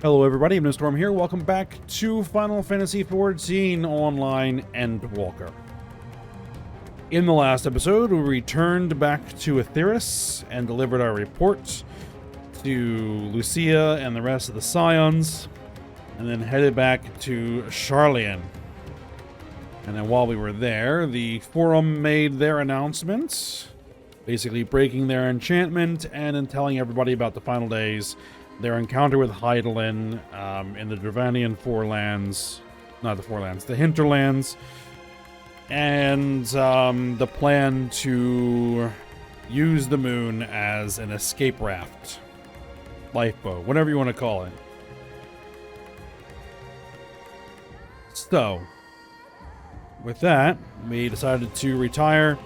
Hello everybody, I'm Storm here. Welcome back to Final Fantasy XIV Online Endwalker. In the last episode, we returned back to Aetheris and delivered our report to Lucia and the rest of the Scions, and then headed back to Sharlayan. And then while we were there, the Forum made their announcements, basically breaking their enchantment and then telling everybody about the final days, their encounter with Hydaelyn in the Dravanian Forelands, not the Forelands, the Hinterlands, and the plan to use the moon as an escape raft, lifeboat, whatever you want to call it. So, with that, we decided to retire,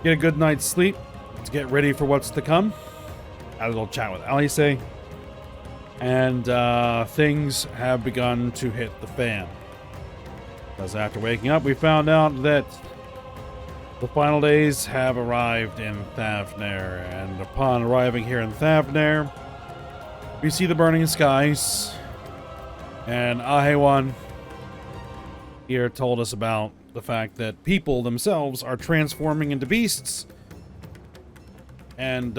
get a good night's sleep, to get ready for what's to come. Had a little chat with Alice, and things have begun to hit the fan. Because after waking up, we found out that the final days have arrived in Thavnair, and upon arriving here in Thavnair, we see the burning skies, and Ahewan here told us about the fact that people themselves are transforming into beasts, and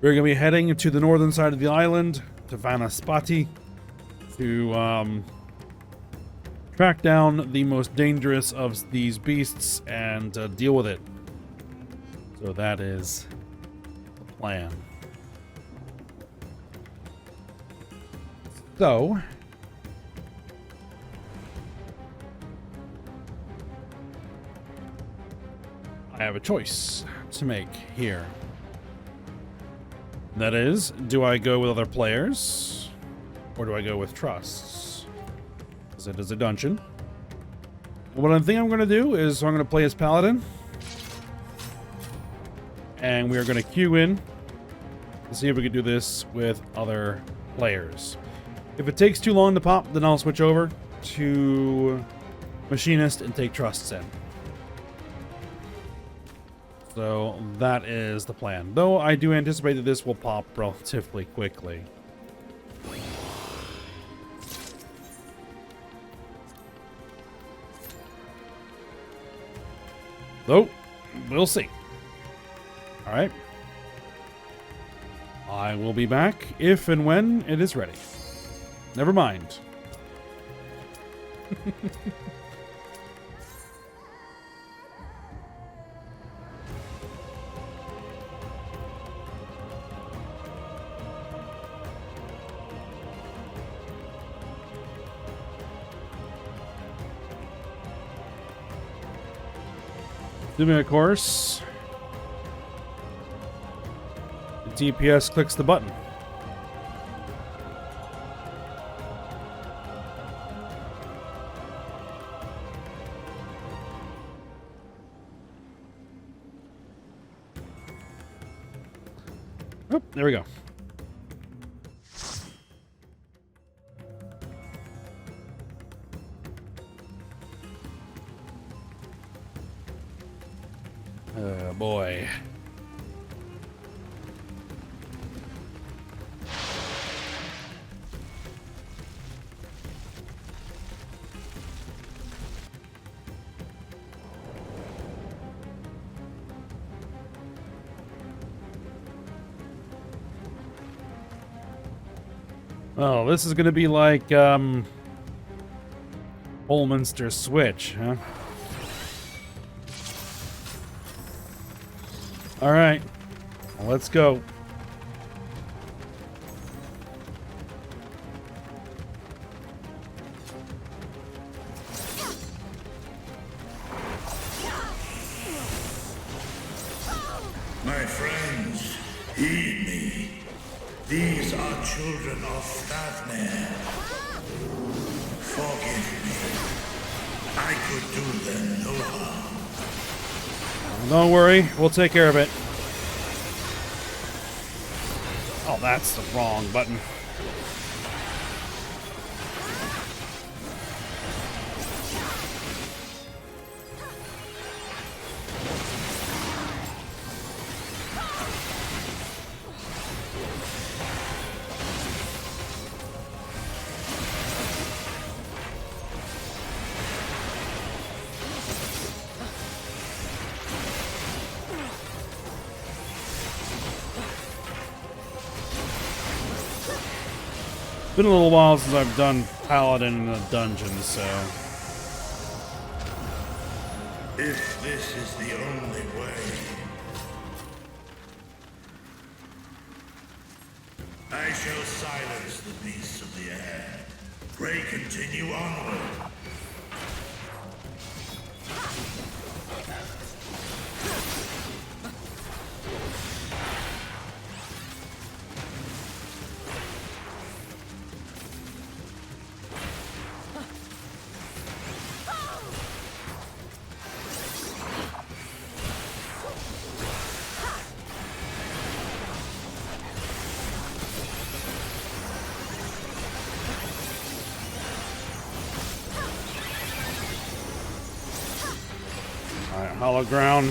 we're going to be heading to the northern side of the island, to Vanaspati, to track down the most dangerous of these beasts and deal with it. So that is the plan. So, I have a choice to make here. That is, do I go with other players, or do I go with trusts? Because it is a dungeon. What I think I'm going to do is I'm going to play as Paladin, and we are going to queue in to see if we can do this with other players. If it takes too long to pop, then I'll switch over to Machinist and take trusts in. So that is the plan. Though I do anticipate that this will pop relatively quickly. Though, we'll see. Alright. I will be back if and when it is ready. Never mind. Assuming, of course, the DPS clicks the button. Oh, there we go. Oh boy. Oh, this is gonna be like Holminster's Switch, huh? All right, well, let's go. My friends, heed me. These are children of Thavnair. Forgive me. I could do them no harm. Don't worry, we'll take care of it. Oh, that's the wrong button. Been a little while since I've done Paladin in a dungeon, so... If this is the only way, I shall silence the beasts of the air. Pray continue onward. Alright, hollow ground.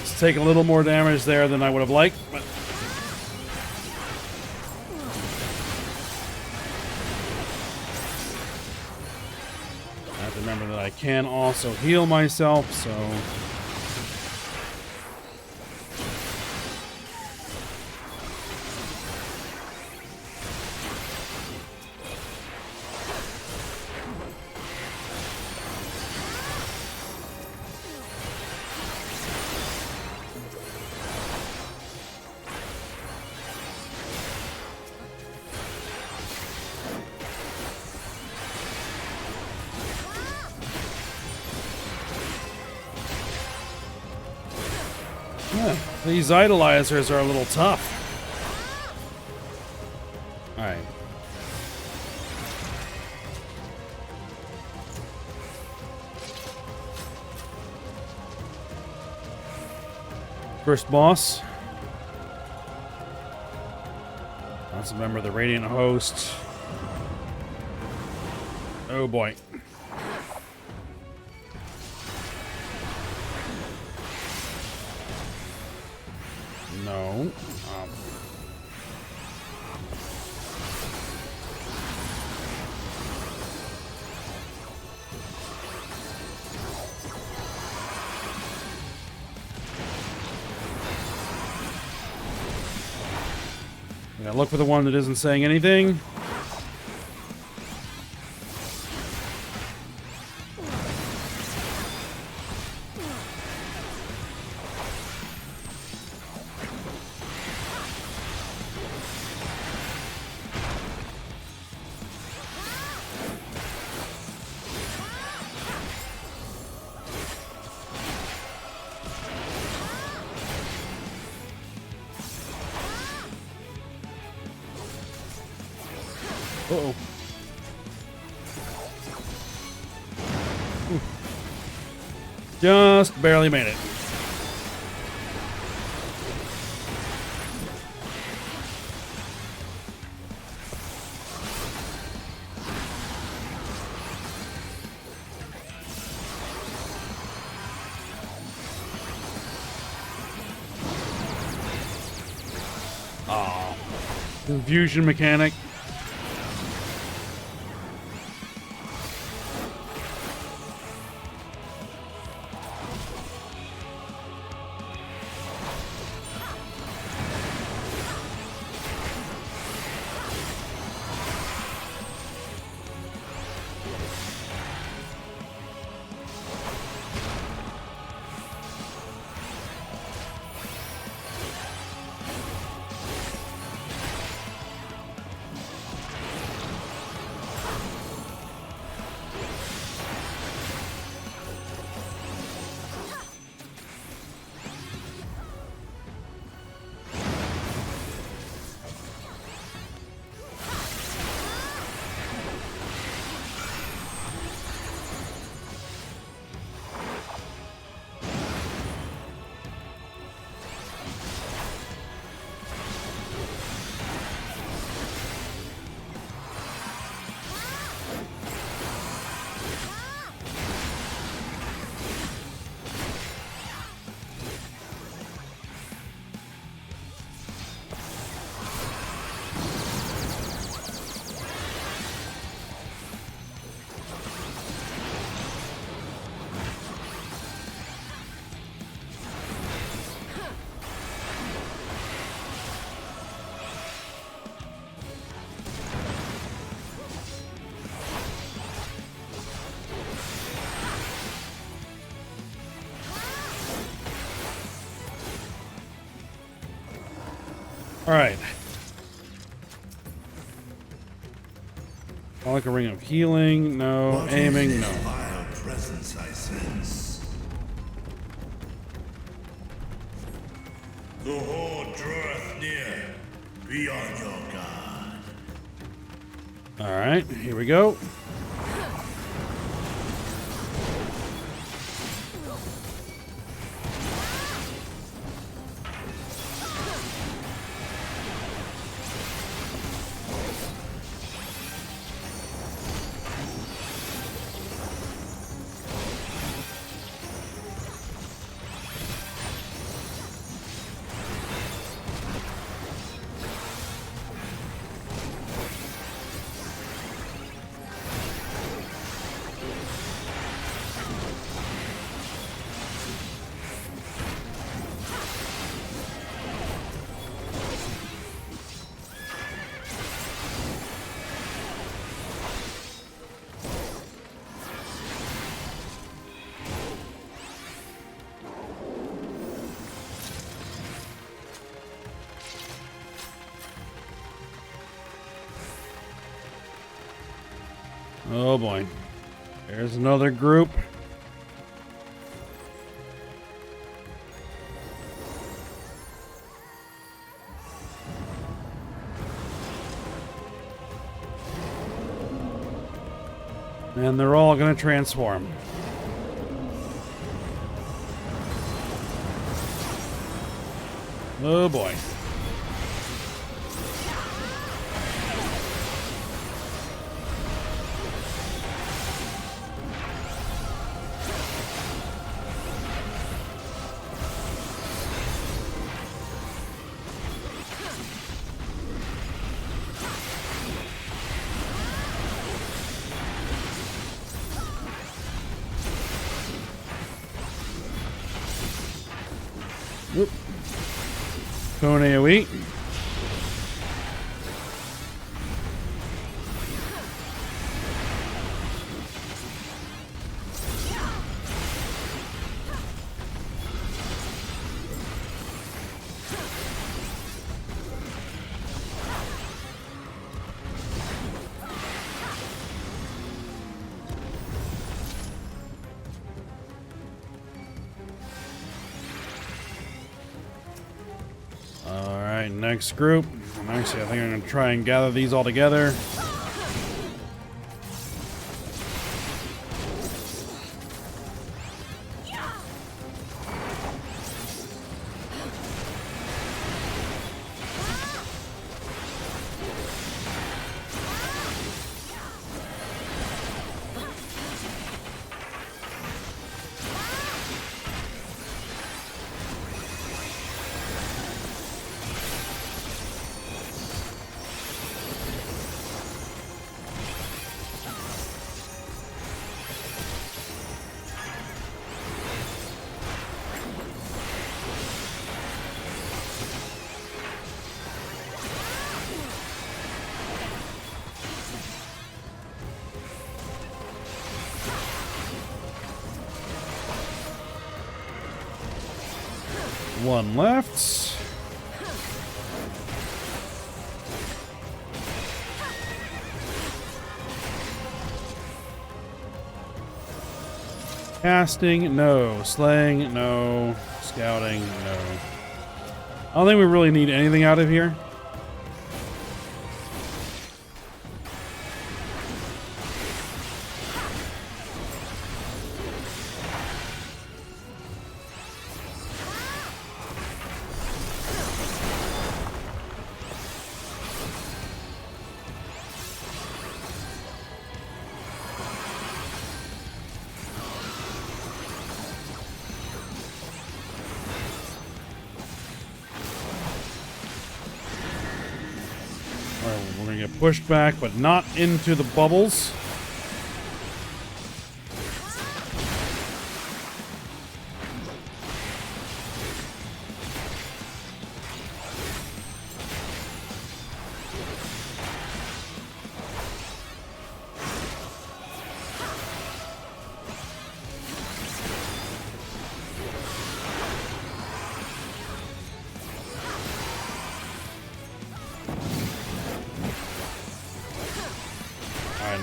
It's taking a little more damage there than I would have liked, but... I have to remember that I can also heal myself, so... Yeah, these idolizers are a little tough. Alright. First boss. That's a member of the Radiant Host. Oh boy. No. Yeah, look for the one that isn't saying anything. Uh-oh. Just barely made it. Oh, confusion mechanic. Alright. I like a ring of healing. No. What Aiming. is No. this vile presence I sense? The horde draweth near. Be on your guard. Alright. Here we go. Oh boy. There's another group. And they're all gonna transform. Oh boy. Whoop. Cone AoE. Alright, next group. Actually, I think I'm going to try and gather these all together. One left. Casting, no. Slaying, no. Scouting, no. I don't think we really need anything out of here. We're gonna get pushed back, but not into the bubbles.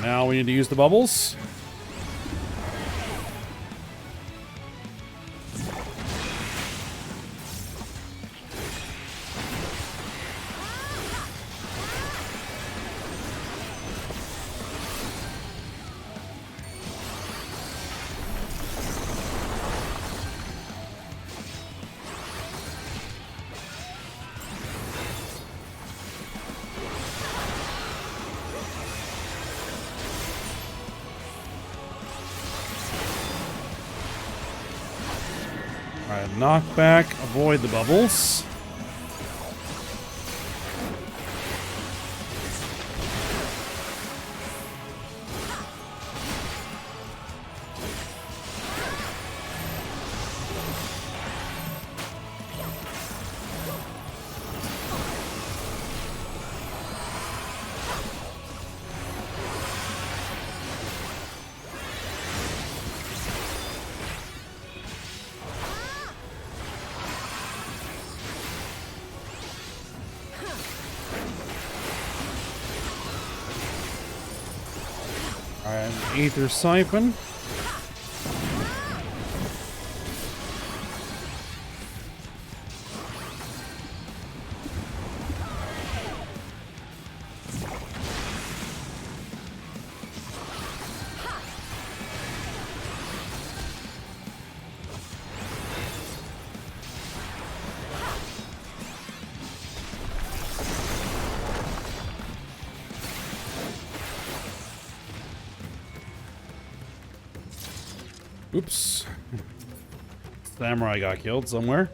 Now we need to use the bubbles. Alright, knockback, avoid the bubbles. Alright, Aether Siphon. Oops. Samurai got killed somewhere.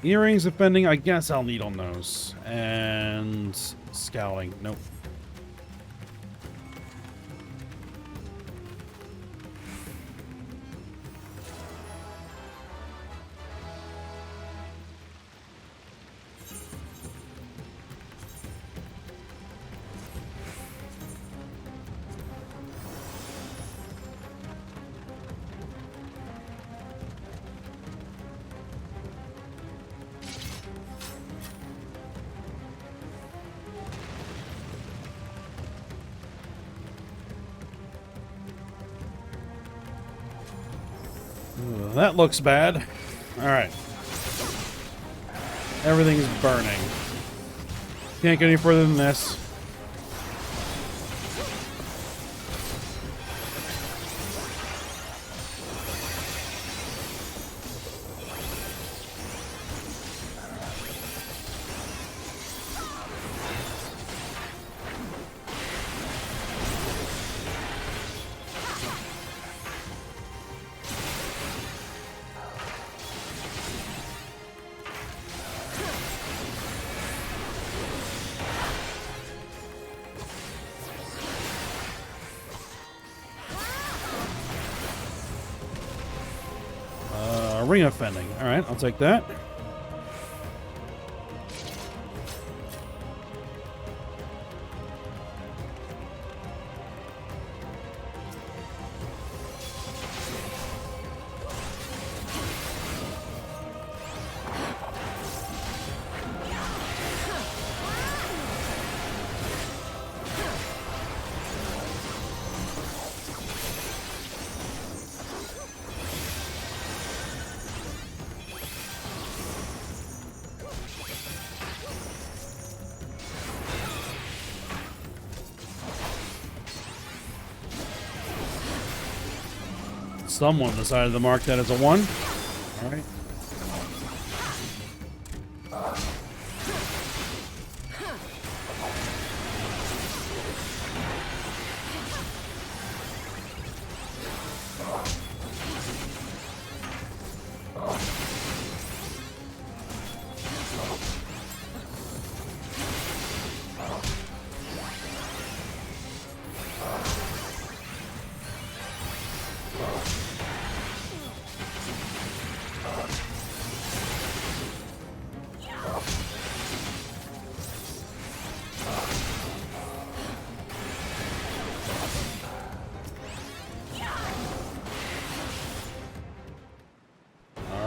Earrings offending, I guess I'll need on those. And scouting. Nope. That looks bad. Alright. Everything's burning. Can't get any further than this. Ring offending. Alright, I'll take that. Someone decided to mark that as a 1. All right.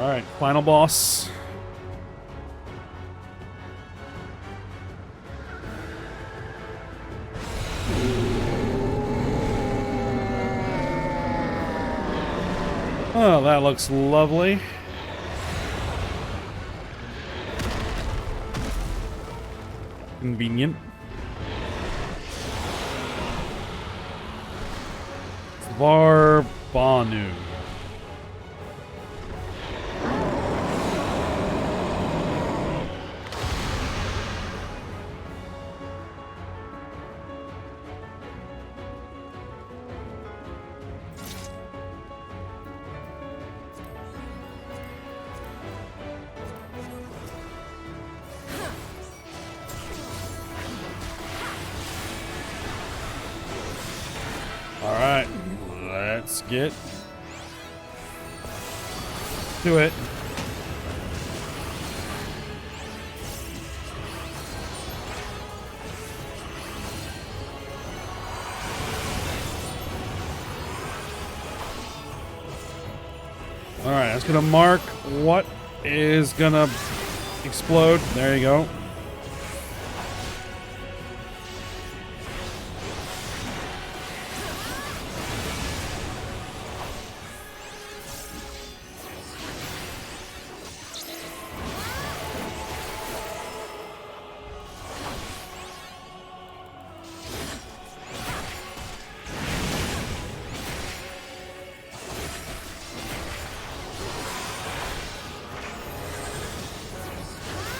Alright, final boss. Oh, that looks lovely. Convenient. Varbanu. Alright, let's get to it. Alright, that's gonna mark what is gonna explode. There you go.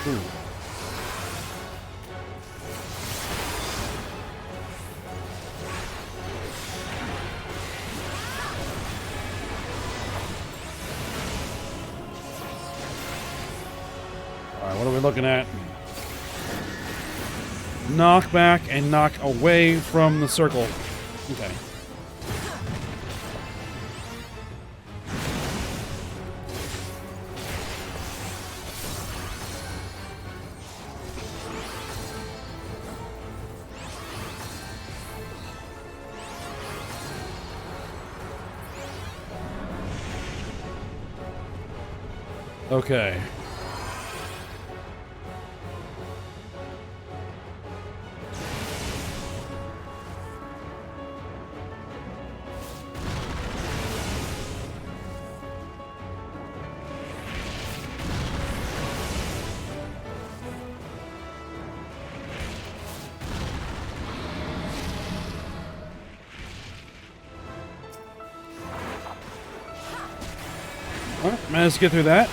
Ooh. Alright, what are we looking at? Knock back and knock away from the circle. Okay. Okay. All right, managed to get through that.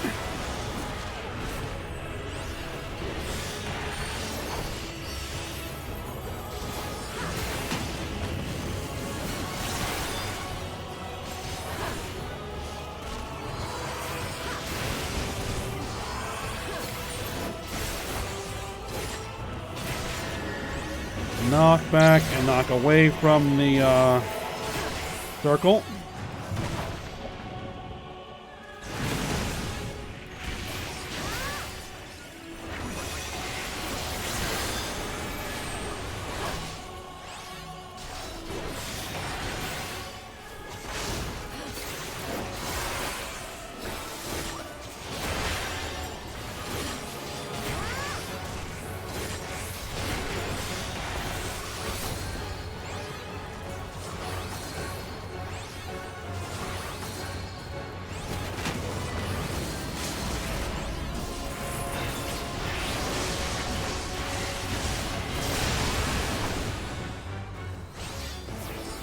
Knock back and knock away from the circle.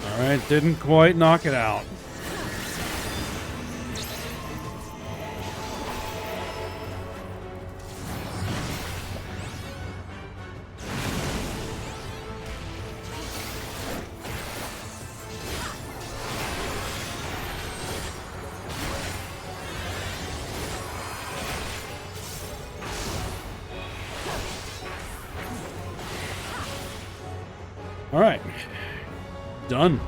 Alright, didn't quite knock it out. Alright. Done.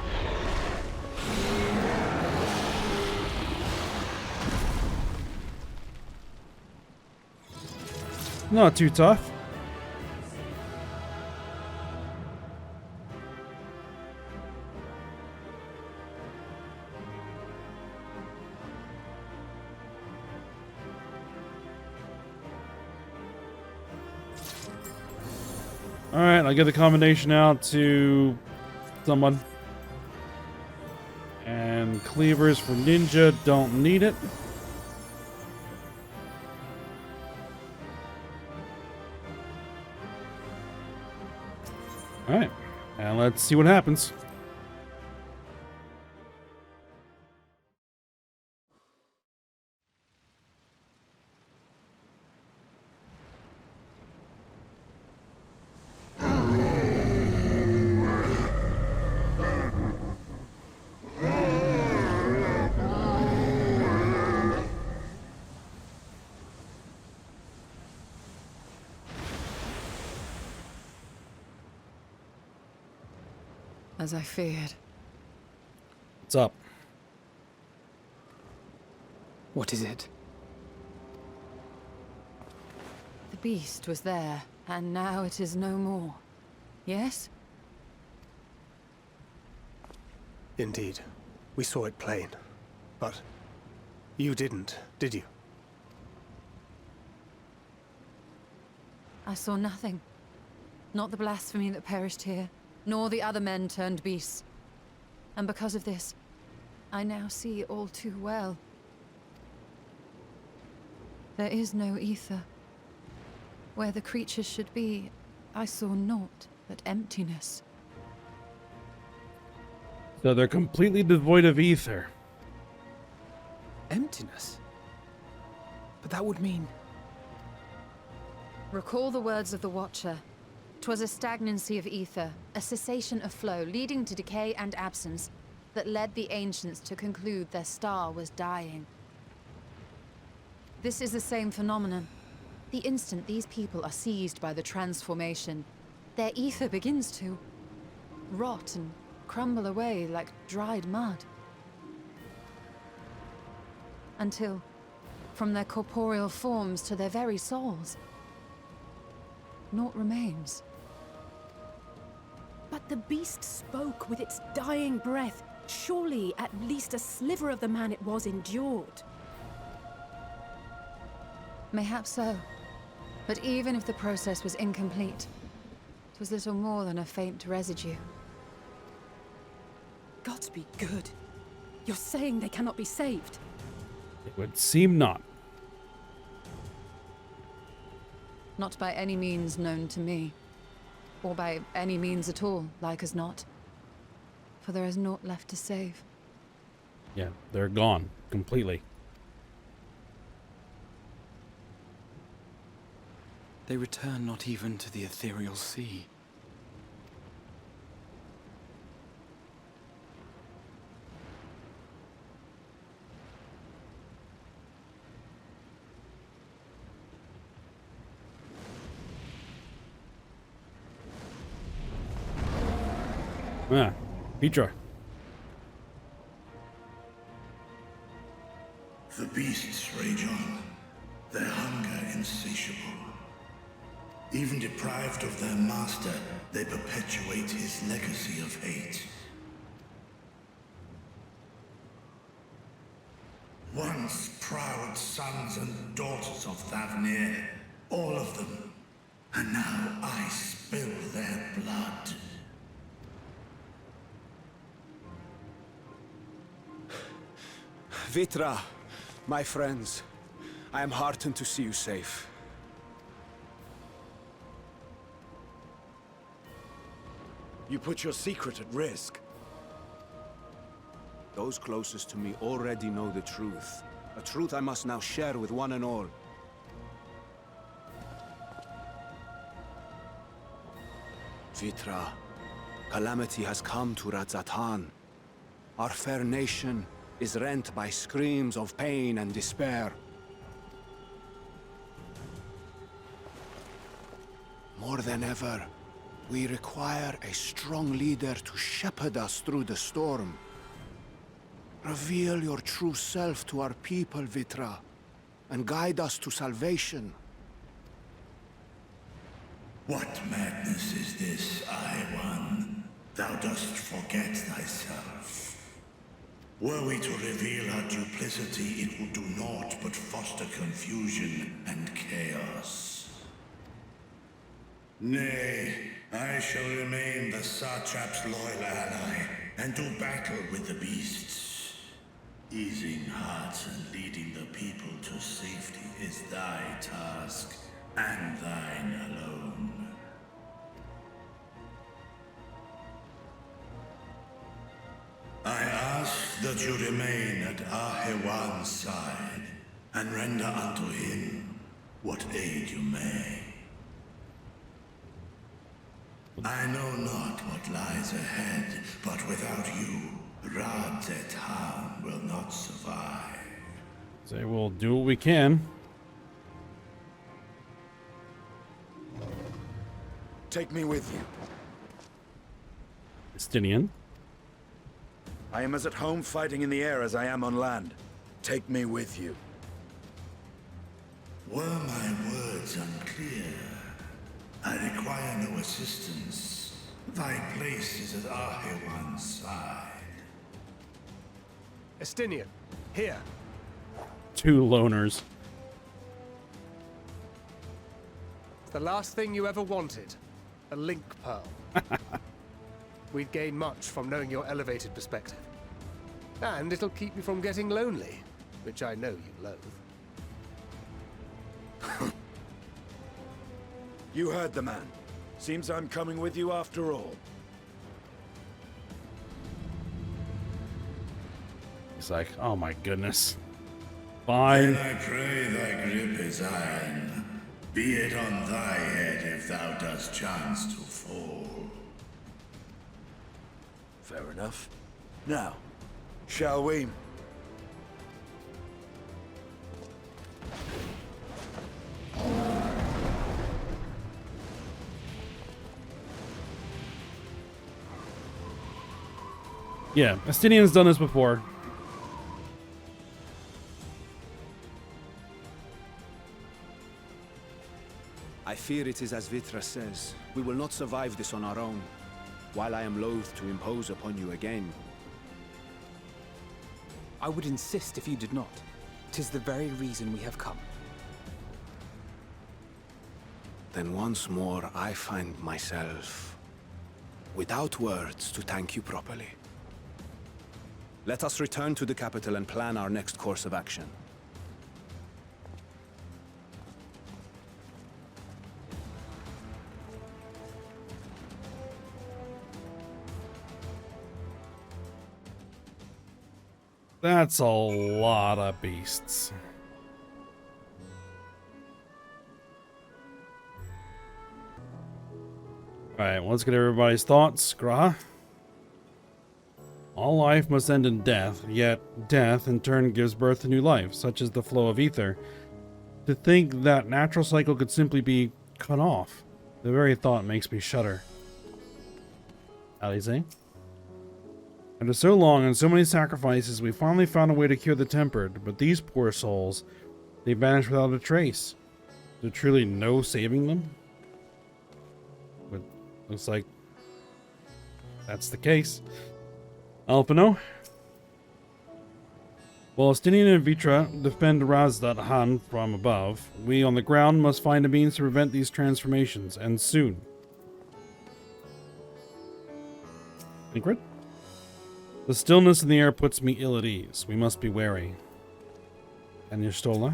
Not too tough. Alright, I'll get the combination out to someone. And cleavers for ninja, don't need it. Alright, and let's see what happens. As I feared. What's up? What is it? The beast was there, and now it is no more. Yes? Indeed. We saw it plain. But you didn't, did you? I saw nothing. Not the blasphemy that perished here, nor the other men turned beasts. And because of this, I now see all too well. There is no ether. Where the creatures should be, I saw naught but emptiness. So they're completely devoid of ether. Emptiness? But that would mean... Recall the words of the Watcher. 'Twas a stagnancy of ether, a cessation of flow, leading to decay and absence, that led the ancients to conclude their star was dying. This is the same phenomenon. The instant these people are seized by the transformation, their ether begins to rot and crumble away like dried mud. Until, from their corporeal forms to their very souls, naught remains. But the beast spoke with its dying breath. Surely at least a sliver of the man it was endured. Mayhap so. But even if the process was incomplete, it was little more than a faint residue. Gods be good. You're saying they cannot be saved? It would seem not. Not by any means known to me. Or by any means at all, like as not. For there is naught left to save. Yeah, they're gone completely. They return not even to the ethereal sea. Ah, Petra. The beasts rage on, their hunger insatiable. Even deprived of their master, they perpetuate his legacy of hate. Once proud sons and daughters of Avenir, all of them, and now I spill their blood. Vitra, my friends, I am heartened to see you safe. You put your secret at risk. Those closest to me already know the truth. A truth I must now share with one and all. Vitra, calamity has come to Radzatan. Our fair nation is rent by screams of pain and despair. More than ever, we require a strong leader to shepherd us through the storm. Reveal your true self to our people, Vitra, and guide us to salvation. What madness is this, One? Thou dost forget thyself. Were we to reveal our duplicity, it would do naught but foster confusion and chaos. Nay, I shall remain the Satrap's loyal ally, and do battle with the beasts. Easing hearts and leading the people to safety is thy task, and thine alone. I ask that you remain at Ahewan's side, and render unto him what aid you may. I know not what lies ahead, but without you, Radzetan will not survive. Say we'll do what we can. Take me with you. Estinian. I am as at home fighting in the air as I am on land. Take me with you. Were my words unclear? I require no assistance. Thy place is at Ahewan's side. Estinian, here. Two loners. It's the last thing you ever wanted. A link pearl. We'd gain much from knowing your elevated perspective. And it'll keep you from getting lonely, which I know you loathe. You heard the man. Seems I'm coming with you after all. He's like, oh my goodness. Fine. Then I pray thy grip is iron. Be it on thy head if thou dost chance to fall. Fair enough. Now, shall we? Yeah, Estinian's done this before. I fear it is as Vitra says. We will not survive this on our own. While I am loath to impose upon you again. I would insist if you did not. 'Tis the very reason we have come. Then once more I find myself without words to thank you properly. Let us return to the capital and plan our next course of action. That's a lot of beasts. Alright, well, let's get everybody's thoughts. Graha? All life must end in death, yet death in turn gives birth to new life, such as the flow of ether. To think that natural cycle could simply be cut off, the very thought makes me shudder. Alize? After so long and so many sacrifices, we finally found a way to cure the tempered, but these poor souls, they vanished without a trace. Is there truly no saving them? But looks like that's the case. Alpino? While Estinian and Vitra defend Razdat from above, we on the ground must find a means to prevent these transformations, and soon. Ingrid? The stillness in the air puts me ill at ease. We must be wary. And Ystola?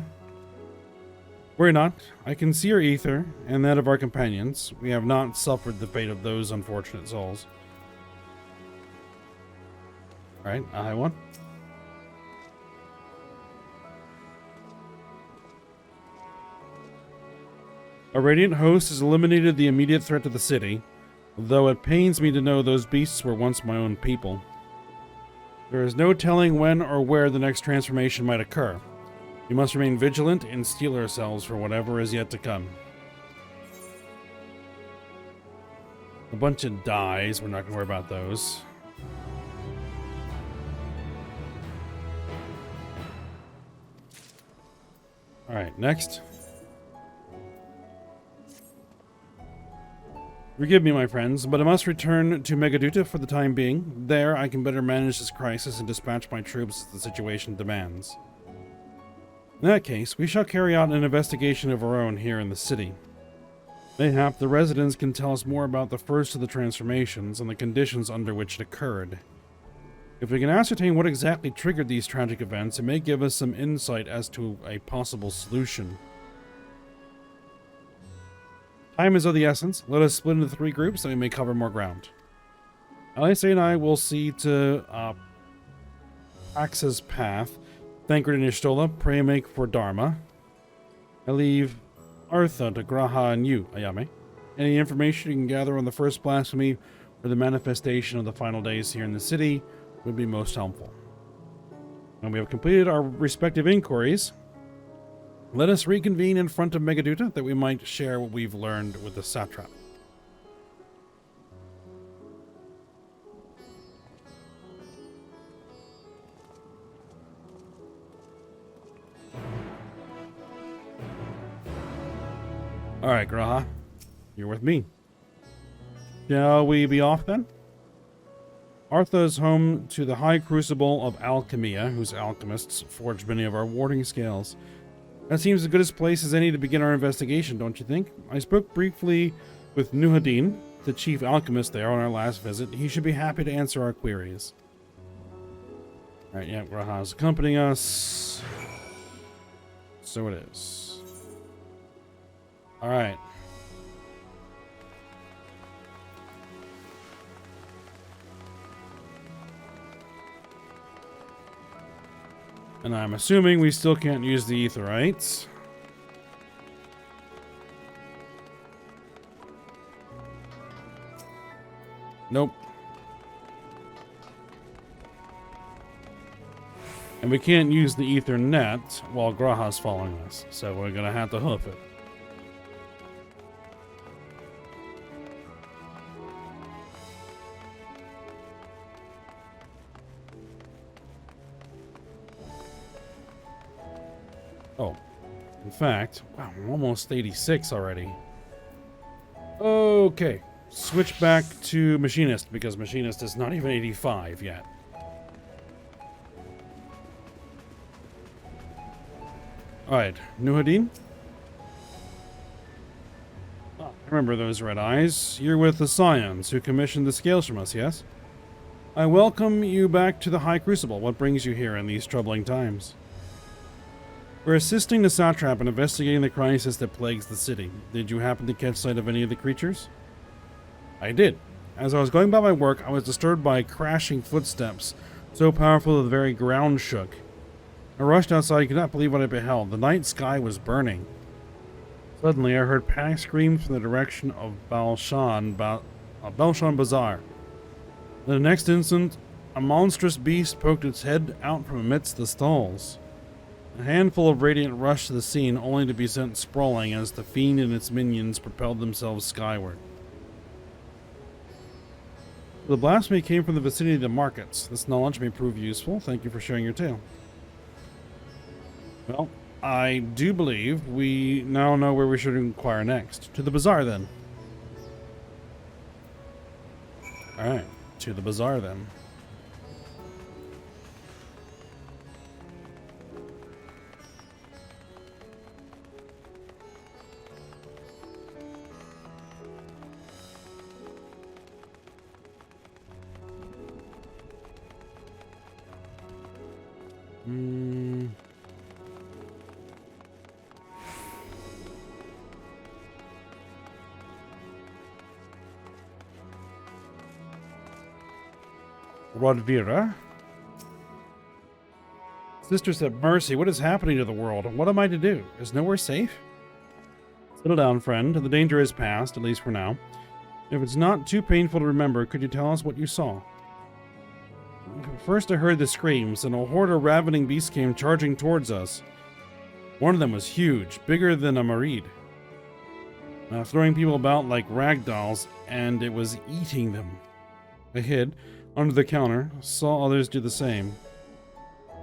Worry not. I can see our ether, and that of our companions. We have not suffered the fate of those unfortunate souls. Alright, I won. A radiant host has eliminated the immediate threat to the city, though it pains me to know those beasts were once my own people. There is no telling when or where the next transformation might occur. We must remain vigilant and steel ourselves for whatever is yet to come. A bunch of dies, we're not going to worry about those. Alright, next. Forgive me, my friends, but I must return to Megaduta for the time being. There, I can better manage this crisis and dispatch my troops as the situation demands. In that case, we shall carry out an investigation of our own here in the city. Mayhap the residents can tell us more about the first of the transformations and the conditions under which it occurred. If we can ascertain what exactly triggered these tragic events, it may give us some insight as to a possible solution. Time is of the essence. Let us split into 3 groups so we may cover more ground. Alisa and I will see to Axa's path. Thancred and Ishtola, pray and make for Dharma. I leave Artha to Graha and you, Ayame. Any information you can gather on the first blasphemy or the manifestation of the final days here in the city would be most helpful. When we have completed our respective inquiries, let us reconvene in front of Megaduta that we might share what we've learned with the satrap. Alright, Graha. You're with me. Shall we be off then? Artha is home to the High Crucible of Alchemia, whose alchemists forged many of our warding scales. That seems as good a place as any to begin our investigation, don't you think? I spoke briefly with Nuhadin, the chief alchemist there, on our last visit. He should be happy to answer our queries. Alright, yeah, Graha's accompanying us. So it is. Alright. And I'm assuming we still can't use the Aetherites. Nope. And we can't use the Ether Net while Graha's following us, so we're gonna have to hoof it. Oh, in fact, wow, we're almost 86 already. Okay, switch back to Machinist, because Machinist is not even 85 yet. Alright, Nuhadin? Oh, I remember those red eyes. You're with the Scions, who commissioned the scales from us, yes? I welcome you back to the High Crucible. What brings you here in these troubling times? We're assisting the satrap in investigating the crisis that plagues the city. Did you happen to catch sight of any of the creatures? I did. As I was going about my work, I was disturbed by crashing footsteps, so powerful that the very ground shook. I rushed outside and could not believe what I beheld. The night sky was burning. Suddenly, I heard panic screams from the direction of Balshan Bazaar. In the next instant, a monstrous beast poked its head out from amidst the stalls. A handful of Radiant rushed to the scene, only to be sent sprawling as the fiend and its minions propelled themselves skyward. The blasphemy came from the vicinity of the markets. This knowledge may prove useful. Thank you for sharing your tale. Well, I do believe we now know where we should inquire next. To the bazaar, then. Alright, to the bazaar, then. Rodvira. Sisters have mercy. What is happening to the world? What am I to do? Is nowhere safe? Settle down, friend. The danger is past, at least for now. If it's not too painful to remember, could you tell us what you saw? First I heard the screams, and a horde of ravening beasts came charging towards us. One of them was huge, bigger than a Marid. Throwing people about like rag dolls, and it was eating them. I hid under the counter, saw others do the same.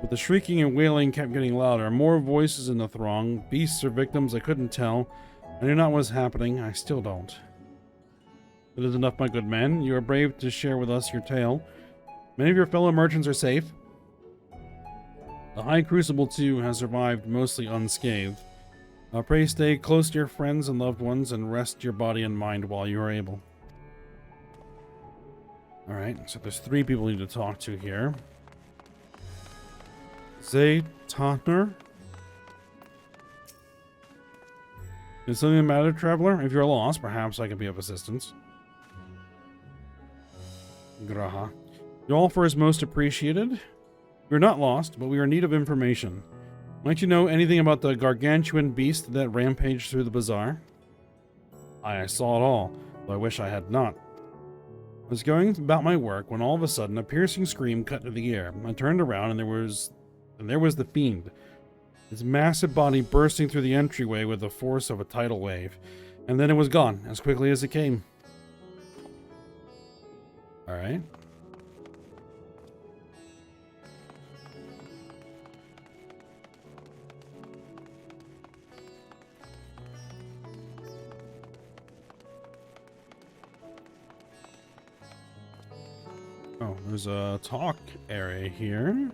But the shrieking and wailing kept getting louder, more voices in the throng, beasts or victims, I couldn't tell. I knew not what was happening, I still don't. It is enough, my good man. You are brave to share with us your tale. Many of your fellow merchants are safe. The High Crucible, too, has survived mostly unscathed. Pray stay close to your friends and loved ones, and rest your body and mind while you are able. Alright, so there's 3 people we need to talk to here. Zay Totner. Is something the matter, traveler? If you're lost, perhaps I can be of assistance. Graha. Your offer is most appreciated. We're not lost, but we are in need of information. Might you know anything about the gargantuan beast that rampaged through the bazaar? I saw it all, though I wish I had not. I was going about my work when all of a sudden a piercing scream cut into the air. I turned around and there was the fiend. His massive body bursting through the entryway with the force of a tidal wave. And then it was gone, as quickly as it came. Alright. Oh, there's a talk area here.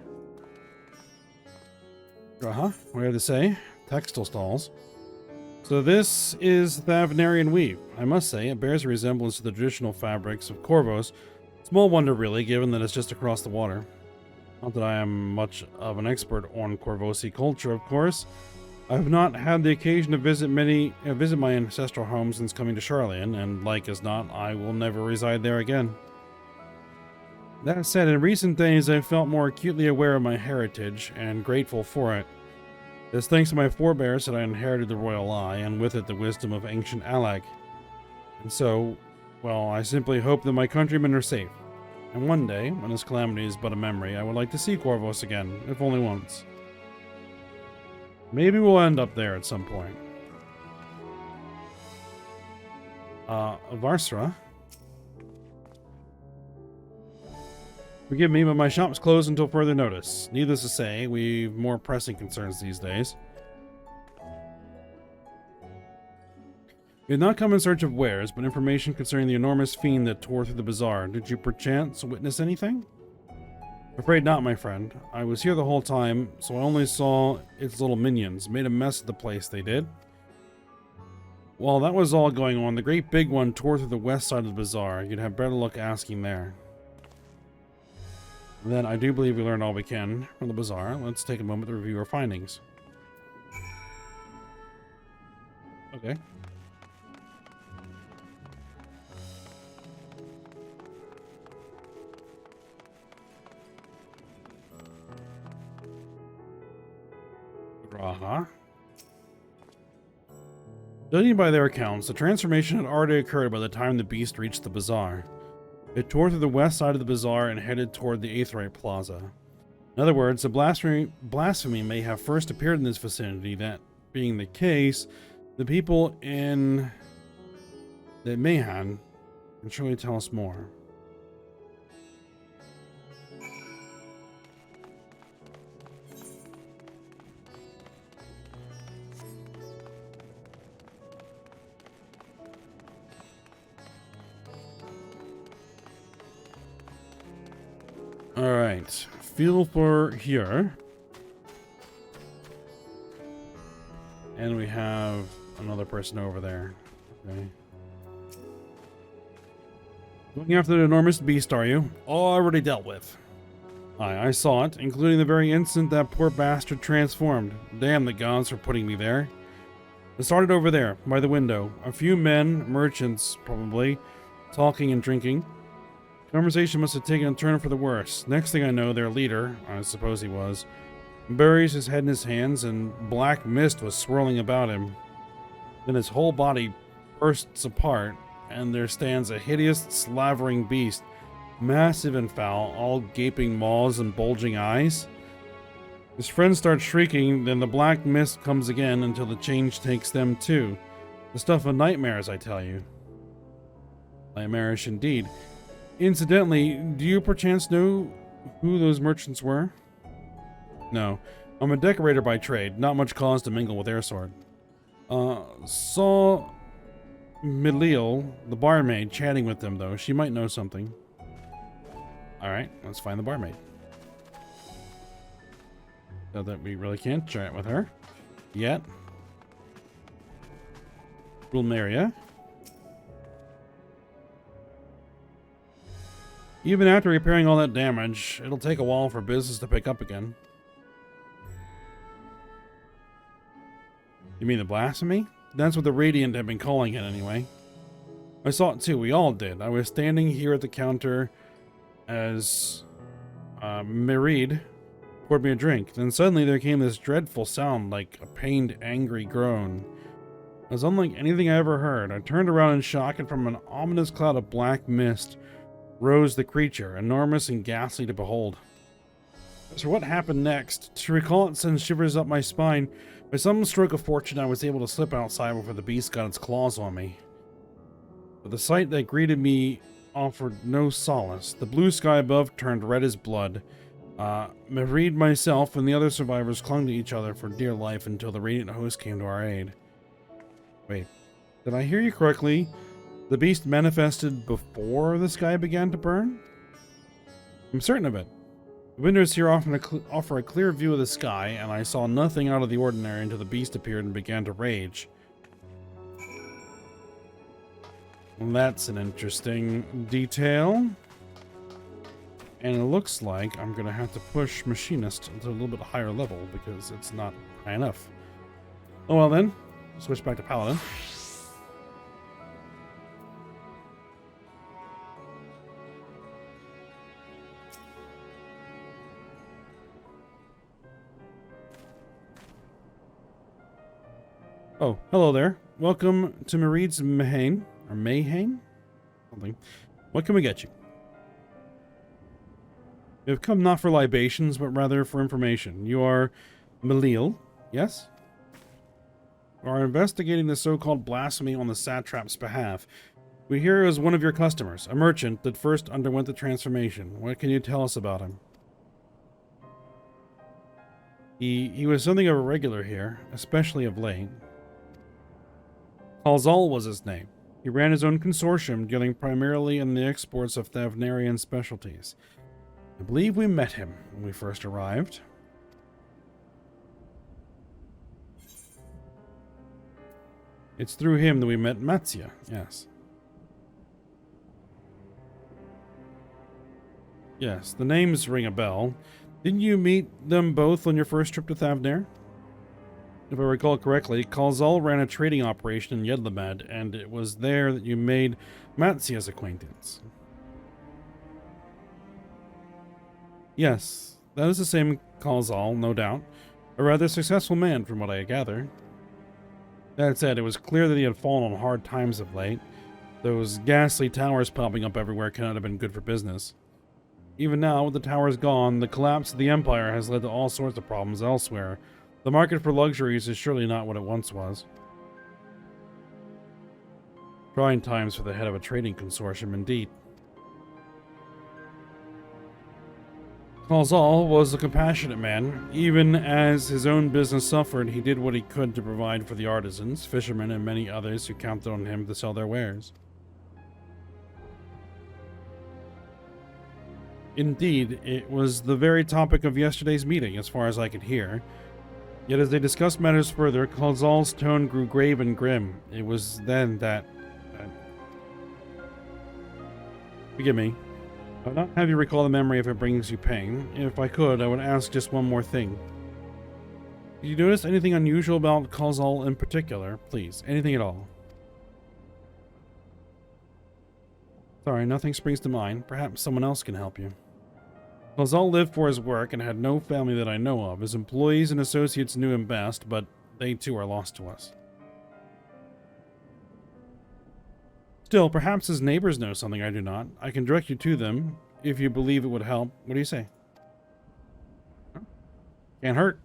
What do you have to say? Textile Stalls. So this is the Avenarian Weave. I must say, it bears a resemblance to the traditional fabrics of Corvos. Small wonder, really, given that it's just across the water. Not that I am much of an expert on Corvosi culture, of course. I have not had the occasion to visit my ancestral home since coming to Charlian, and like as not, I will never reside there again. That said, in recent days I've felt more acutely aware of my heritage, and grateful for it. It's thanks to my forebears that I inherited the royal eye, and with it the wisdom of ancient Alag. And so, well, I simply hope that my countrymen are safe. And one day, when this calamity is but a memory, I would like to see Corvos again, if only once. Maybe we'll end up there at some point. Varsra. Forgive me, but my shop's closed until further notice. Needless to say, we've more pressing concerns these days. We had not come in search of wares, but information concerning the enormous fiend that tore through the bazaar. Did you perchance witness anything? Afraid not, my friend. I was here the whole time, so I only saw its little minions. Made a mess of the place, they did. While that was all going on, the great big one tore through the west side of the bazaar. You'd have better luck asking there. Then I do believe we learned all we can from the bazaar. Let's take a moment to review our findings. Okay. Raha. Judging by their accounts, the transformation had already occurred by the time the beast reached the bazaar. It tore through the west side of the bazaar and headed toward the Aetherite Plaza. In other words, the blasphemy may have first appeared in this vicinity. That being the case, the people in the Mayhan can surely tell us more. Alright, feel for here. And we have another person over there. Okay. Looking after the enormous beast, are you? Already dealt with. I saw it, including the very instant that poor bastard transformed. Damn the gods for putting me there. It started over there, by the window. A few men, merchants probably, talking and drinking. Conversation must have taken a turn for the worse. Next thing I know, their leader, I suppose he was, buries his head in his hands and black mist was swirling about him. Then his whole body bursts apart and there stands a hideous, slavering beast, massive and foul, all gaping maws and bulging eyes. His friends start shrieking, then the black mist comes again until the change takes them too. The stuff of nightmares, I tell you. Nightmarish indeed. Incidentally, do you perchance know who those merchants were? No. I'm a decorator by trade, not much cause to mingle with Airsword. Saw Miliel, the barmaid, chatting with them, though. She might know something. Alright, let's find the barmaid. So that we really can't chat with her yet. Wilmeria. Even after repairing all that damage, it'll take a while for business to pick up again. You mean the blasphemy? That's what the Radiant had been calling it anyway. I saw it too, we all did. I was standing here at the counter as Merid poured me a drink. Then suddenly there came this dreadful sound like a pained, angry groan. It was unlike anything I ever heard. I turned around in shock, and from an ominous cloud of black mist rose the creature, enormous and ghastly to behold. As for what happened next, to recall it sends shivers up my spine. By some stroke of fortune, I was able to slip outside before the beast got its claws on me. But the sight that greeted me offered no solace. The blue sky above turned red as blood. Merid, myself, and the other survivors clung to each other for dear life until the Radiant host came to our aid. Wait, did I hear you correctly? The beast manifested before the sky began to burn? I'm certain of it. The windows here offer a clear view of the sky, and I saw nothing out of the ordinary until the beast appeared and began to rage. Well, that's an interesting detail. And it looks like I'm going to have to push Machinist to a little bit higher level because it's not high enough. Oh well then, switch back to Paladin. Oh, hello there. Welcome to Merid's Mahane, or Mayhane? Something. What can we get you? We have come not for libations, but rather for information. You are Malil, yes? We are investigating the so-called blasphemy on the satrap's behalf. We hear he was one of your customers, a merchant that first underwent the transformation. What can you tell us about him? He was something of a regular here, especially of late. Kalzal was his name. He ran his own consortium, dealing primarily in the exports of Avenarian specialties. I believe we met him when we first arrived. It's through him that we met Matzia, yes. Yes, the names ring a bell. Didn't you meet them both on your first trip to Thavnair? If I recall correctly, Kalzal ran a trading operation in Yedlamad, and it was there that you made Matzia's acquaintance. Yes, that is the same Kalzal, no doubt. A rather successful man, from what I gather. That said, it was clear that he had fallen on hard times of late. Those ghastly towers popping up everywhere cannot have been good for business. Even now, with the towers gone, the collapse of the Empire has led to all sorts of problems elsewhere. The market for luxuries is surely not what it once was. Trying times for the head of a trading consortium, indeed. Kalzal was a compassionate man. Even as his own business suffered, he did what he could to provide for the artisans, fishermen, and many others who counted on him to sell their wares. Indeed, it was the very topic of yesterday's meeting, as far as I could hear. Yet as they discussed matters further, Kalzal's tone grew grave and grim. It was then that... Forgive me. I would not have you recall the memory if it brings you pain. If I could, I would ask just one more thing. Did you notice anything unusual about Kalzal in particular? Please, anything at all. Sorry, nothing springs to mind. Perhaps someone else can help you. Kalzal lived for his work and had no family that I know of. His employees and associates knew him best, but they too are lost to us. Still, perhaps his neighbors know something I do not. I can direct you to them, if you believe it would help. What do you say? Can't hurt.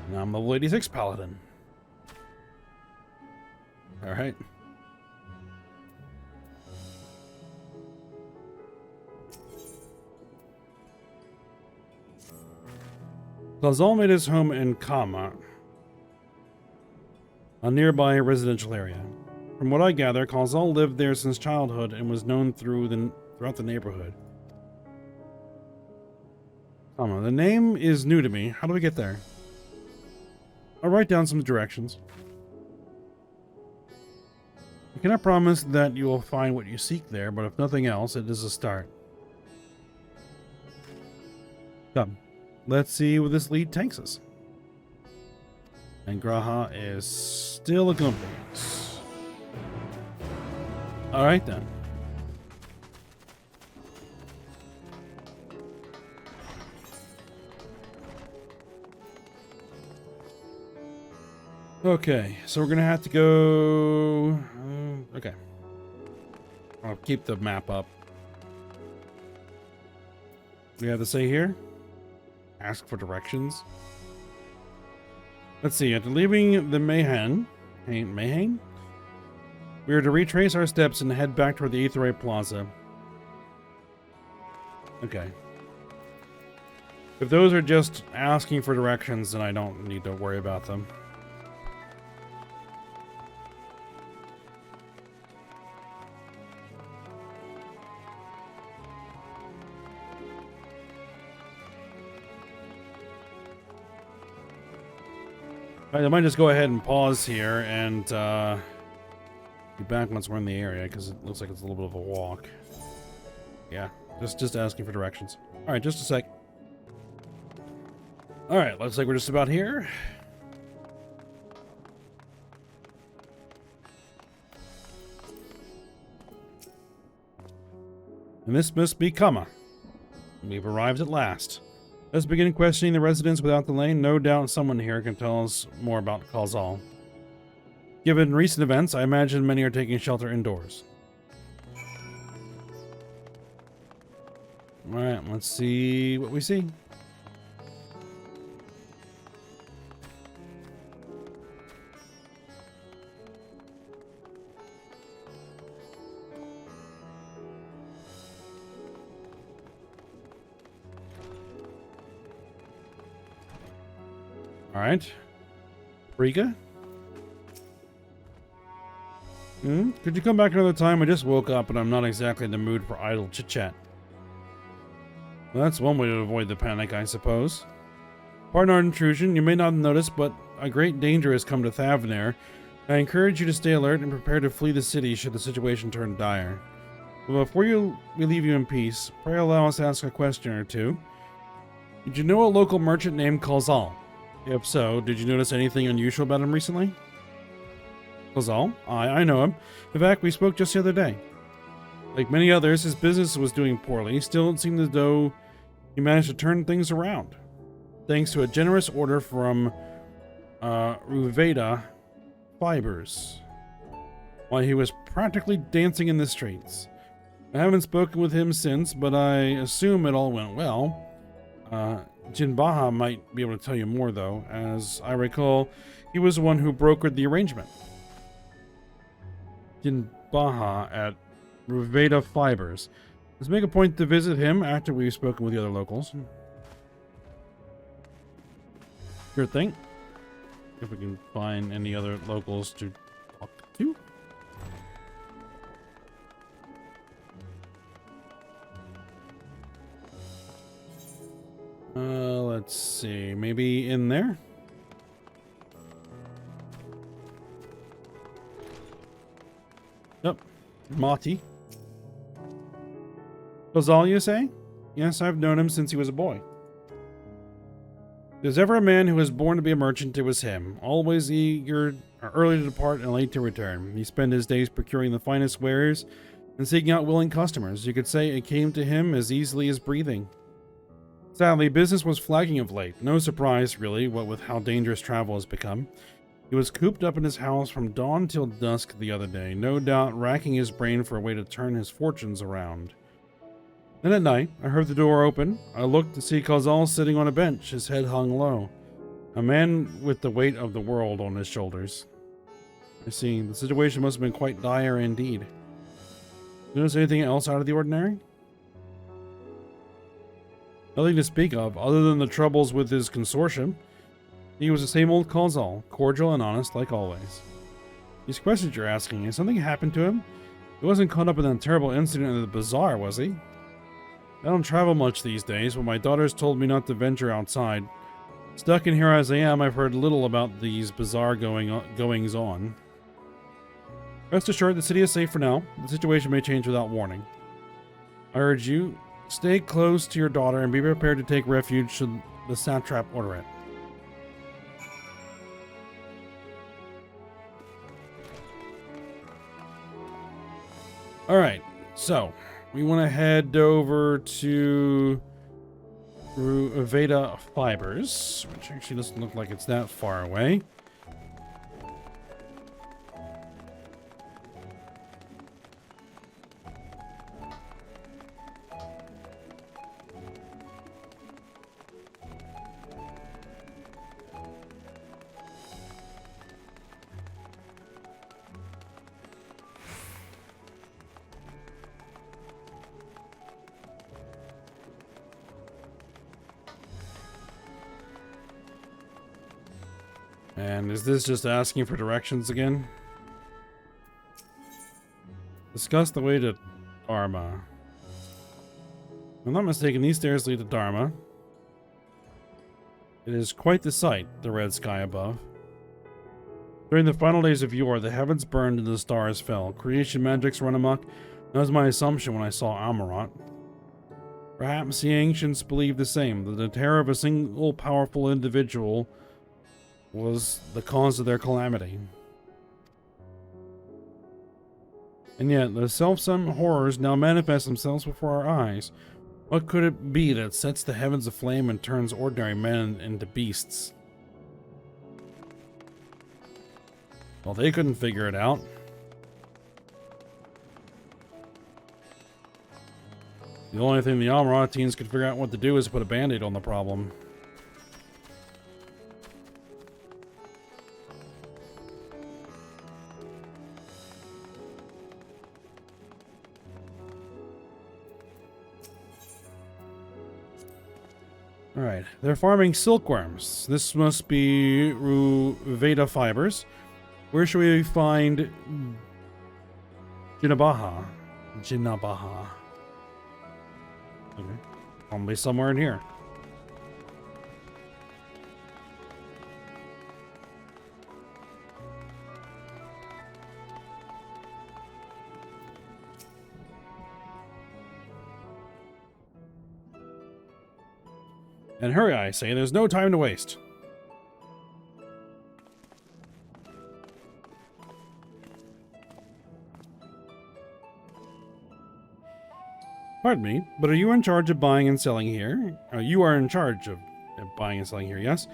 And I'm level 86 Paladin. Alright. Kalzal made his home in Kama, a nearby residential area. From what I gather, Kalzal lived there since childhood and was known throughout the neighborhood. The name is new to me. How do we get there? I'll write down some directions. I cannot promise that you will find what you seek there, but if nothing else, it is a start. Come, let's see where this lead takes us. And Graha is still a complete. Alright then. Okay, so we're gonna have to go... okay. I'll keep the map up. We have to say here? Ask for directions. Let's see, after leaving the Mayhem, we are to retrace our steps and head back toward the Eorzea Plaza. Okay. If those are just asking for directions, then I don't need to worry about them. I might just go ahead and pause here and be back once we're in the area, because it looks like it's a little bit of a walk. Yeah, just asking for directions. Alright, just a sec. Alright, looks like we're just about here. And this must be Kama. We've arrived at last. Let's begin questioning the residents without delay. No doubt someone here can tell us more about Khazal. Given recent events, I imagine many are taking shelter indoors. Alright, let's see what we see. Alright. Rika? Could you come back another time? I just woke up and I'm not exactly in the mood for idle chit-chat. Well, that's one way to avoid the panic, I suppose. Pardon our intrusion. You may not have noticed, but a great danger has come to Avenarian. I encourage you to stay alert and prepare to flee the city should the situation turn dire. But before we leave you in peace, pray allow us to ask a question or two. Did you know a local merchant named Khazal? If so, did you notice anything unusual about him recently? Khazal? I know him. In fact, we spoke just the other day. Like many others, his business was doing poorly. Still, it seemed as though he managed to turn things around. Thanks to a generous order from Eorzea Fibers. While he was practically dancing in the streets. I haven't spoken with him since, but I assume it all went well. Jinbaha might be able to tell you more, though. As I recall, he was the one who brokered the arrangement. Jinbaha at Eorzea Fibers. Let's make a point to visit him after we've spoken with the other locals. Sure thing. If we can find any other locals to talk to. Let's see. Maybe in there? Yep. Mati. Khazal, you say? Yes, I've known him since he was a boy. If there's ever a man who was born to be a merchant, it was him. Always eager, early to depart and late to return. He spent his days procuring the finest wares and seeking out willing customers. You could say it came to him as easily as breathing. Sadly, business was flagging of late. No surprise, really, what with how dangerous travel has become. He was cooped up in his house from dawn till dusk the other day, no doubt racking his brain for a way to turn his fortunes around. Then at night, I heard the door open. I looked to see Khazal sitting on a bench, his head hung low. A man with the weight of the world on his shoulders. I see, the situation must have been quite dire indeed. Did you notice anything else out of the ordinary? Nothing to speak of, other than the troubles with his consortium. He was the same old Khazal, cordial and honest like always. These questions you're asking, has something happened to him? He wasn't caught up in that terrible incident in the bazaar, was he? I don't travel much these days, but my daughters told me not to venture outside. Stuck in here as I am, I've heard little about these bizarre goings-on. Rest assured, the city is safe for now. The situation may change without warning. I urge you, stay close to your daughter and be prepared to take refuge should the satrap order it. Alright, so we want to head over to Eorzea Fibers, which actually doesn't look like it's that far away. And is this just asking for directions again? Discuss the way to Dharma. If I'm not mistaken, these stairs lead to Dharma. It is quite the sight, the red sky above. During the final days of yore, the heavens burned and the stars fell. Creation magics run amok. That was my assumption when I saw Amarant. Perhaps the ancients believed the same, that the terror of a single powerful individual was the cause of their calamity. And yet, the self-same horrors now manifest themselves before our eyes. What could it be that sets the heavens aflame and turns ordinary men into beasts? Well, they couldn't figure it out. The only thing the Amarantines could figure out what to do is put a band-aid on the problem. Alright, they're farming silkworms. This must be Eorzea Fibers. Where should we find Jinabaha? Okay, probably somewhere in here. And hurry, I say, there's no time to waste. Pardon me, but are you in charge of buying and selling here? You are in charge of buying and selling here, yes?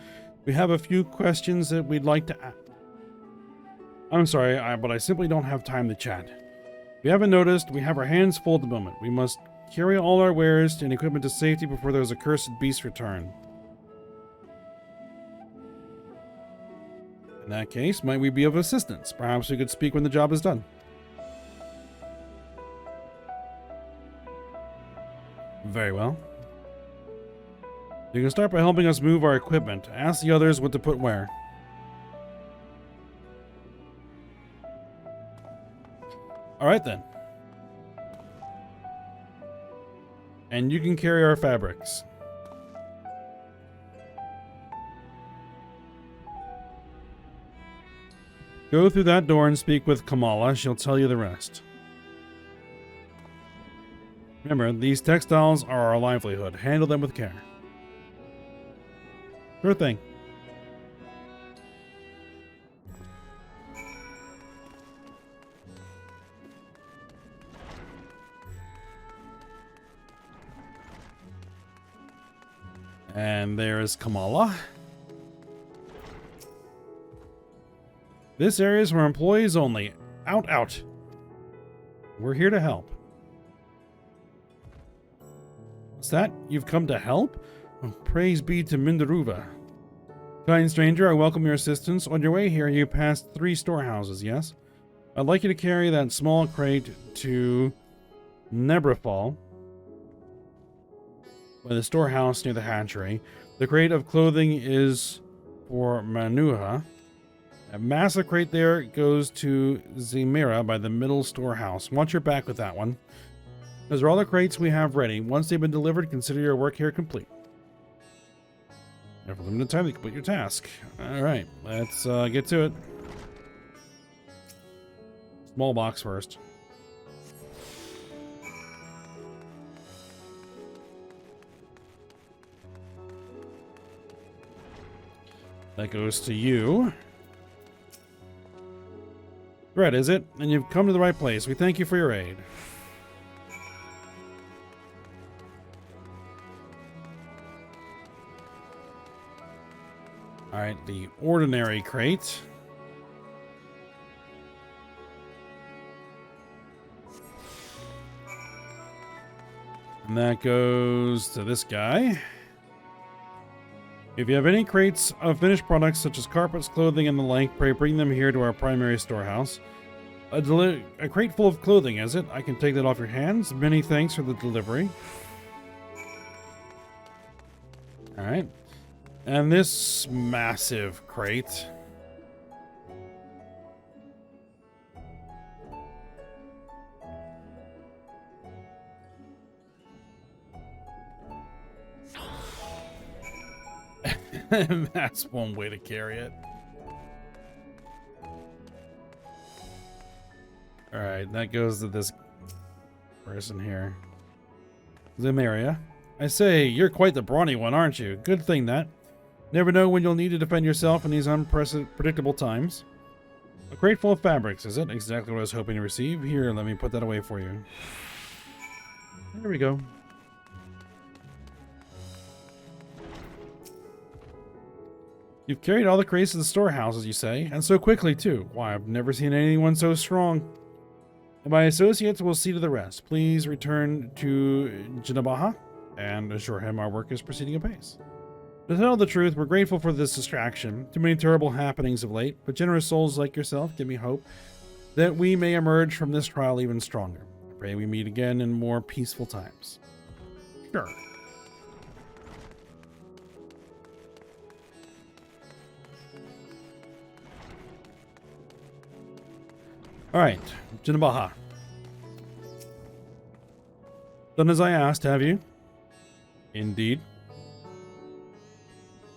We have a few questions that we'd like to ask. I'm sorry, but I simply don't have time to chat. If you haven't noticed, we have our hands full at the moment. We must carry all our wares and equipment to safety before those accursed beasts return. In that case, might we be of assistance? Perhaps we could speak when the job is done. Very well. You can start by helping us move our equipment. Ask the others what to put where. Alright then. And you can carry our fabrics. Go through that door and speak with Kamala. She'll tell you the rest. Remember, these textiles are our livelihood. Handle them with care. Sure thing. And there's Kamala. This area is for employees only. Out, out. We're here to help. What's that? You've come to help? Oh, praise be to Mindaruva. Kind stranger, I welcome your assistance. On your way here, you passed 3 storehouses, yes? I'd like you to carry that small crate to Nebrafall, by the storehouse near the hatchery. The crate of clothing is for Manuha. A massive crate there goes to Zemira by the middle storehouse. Watch your back with that one. Those are all the crates we have ready. Once they've been delivered, consider your work here complete. You have a limited time to complete your task. Alright, let's get to it. Small box first. That goes to you. Red, is it? And you've come to the right place. We thank you for your aid. Alright, the ordinary crate. And that goes to this guy. If you have any crates of finished products such as carpets, clothing, and the like, pray bring them here to our primary storehouse. A crate full of clothing, is it? I can take that off your hands. Many thanks for the delivery. Alright. And this massive crate. And that's one way to carry it. Alright, that goes to this person here. Avenarian. I say, you're quite the brawny one, aren't you? Good thing that. Never know when you'll need to defend yourself in these unpredictable times. A crate full of fabrics, is it? Exactly what I was hoping to receive. Here, let me put that away for you. There we go. You've carried all the crates to the storehouse, as you say, and so quickly, too. Why, I've never seen anyone so strong. And my associates will see to the rest. Please return to Jinabaha and assure him our work is proceeding apace. To tell the truth, we're grateful for this distraction. Too many terrible happenings of late, but generous souls like yourself give me hope that we may emerge from this trial even stronger. I pray we meet again in more peaceful times. Sure. Alright, Jinabaha. Done as I asked, have you? Indeed.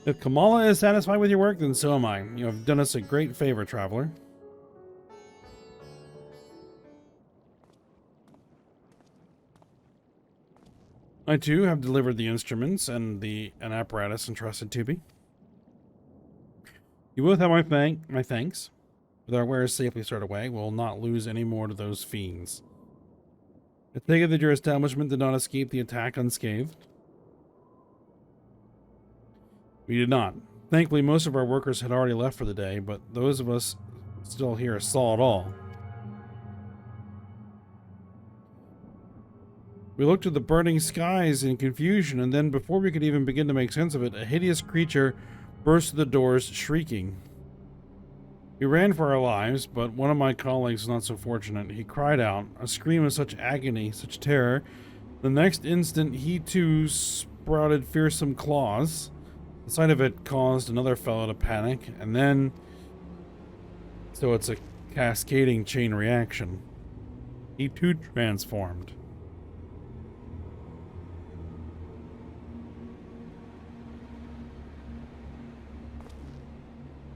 If Kamala is satisfied with your work, then so am I. You have done us a great favor, traveler. I too have delivered the instruments and an apparatus entrusted to me. You both have my thanks. With our wares safely stored away, we'll not lose any more to those fiends. I take it that your establishment did not escape the attack unscathed. We did not. Thankfully, most of our workers had already left for the day, but those of us still here saw it all. We looked at the burning skies in confusion, and then before we could even begin to make sense of it, a hideous creature burst through the doors, shrieking. We ran for our lives, but one of my colleagues was not so fortunate. He cried out, a scream of such agony, such terror. The next instant, he too sprouted fearsome claws. The sight of it caused another fellow to panic, and then... So it's a cascading chain reaction. He too transformed.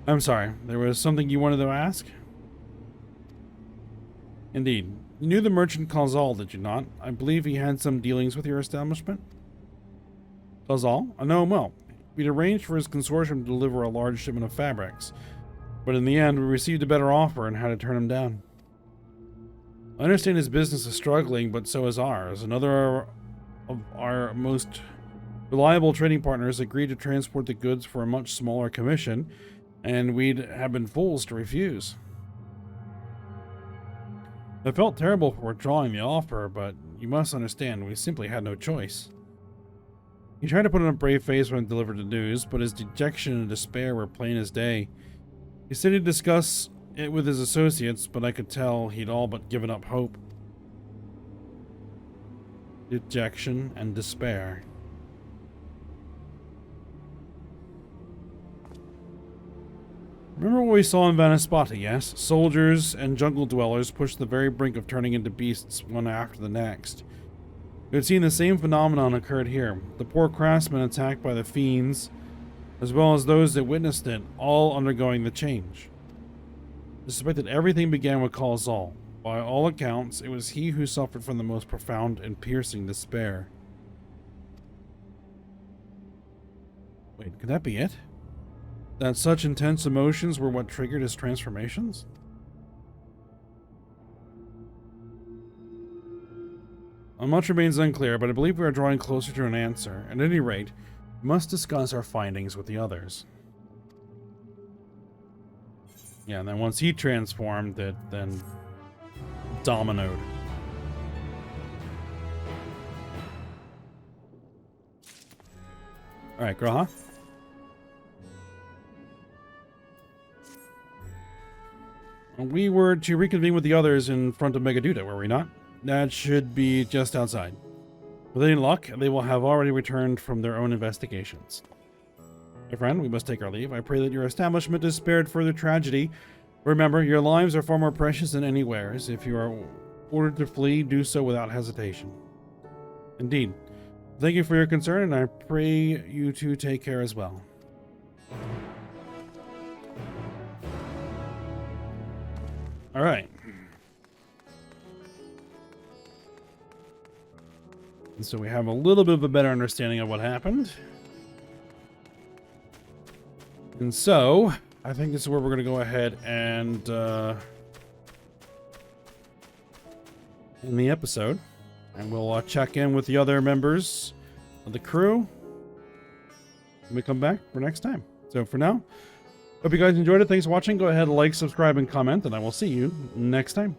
I'm sorry, there was something you wanted to ask? Indeed. You knew the merchant Kazal, did you not? I believe he had some dealings with your establishment? Kazal? I know him well. We'd arranged for his consortium to deliver a large shipment of fabrics, but in the end we received a better offer and had to turn him down. I understand his business is struggling, but so is ours. Another of our most reliable trading partners agreed to transport the goods for a much smaller commission, and we'd have been fools to refuse. I felt terrible for withdrawing the offer, but you must understand, we simply had no choice. He tried to put on a brave face when he delivered the news, but his dejection and despair were plain as day. He said he'd discuss it with his associates, but I could tell he'd all but given up hope. Dejection and despair. Remember what we saw in Vanaspati, yes? Soldiers and jungle dwellers pushed to the very brink of turning into beasts one after the next. We had seen the same phenomenon occurred here. The poor craftsmen attacked by the fiends, as well as those that witnessed it, all undergoing the change. I suspect that everything began with Khalzal. By all accounts, it was he who suffered from the most profound and piercing despair. Wait, could that be it? That such intense emotions were what triggered his transformations? Much remains unclear, but I believe we are drawing closer to an answer. At any rate, we must discuss our findings with the others. Yeah, and then once he transformed, it then dominoed. Alright, Graha. We were to reconvene with the others in front of Megaduda, were we not? That should be just outside. With any luck, they will have already returned from their own investigations. My friend, we must take our leave. I pray that your establishment is spared further tragedy. Remember, your lives are far more precious than any wares. If you are ordered to flee, do so without hesitation. Indeed. Thank you for your concern, and I pray you to take care as well. All right. And so we have a little bit of a better understanding of what happened. And so, I think this is where we're going to go ahead and end the episode. And we'll check in with the other members of the crew when we come back for next time. So for now, hope you guys enjoyed it. Thanks for watching. Go ahead, like, subscribe, and comment, and I will see you next time.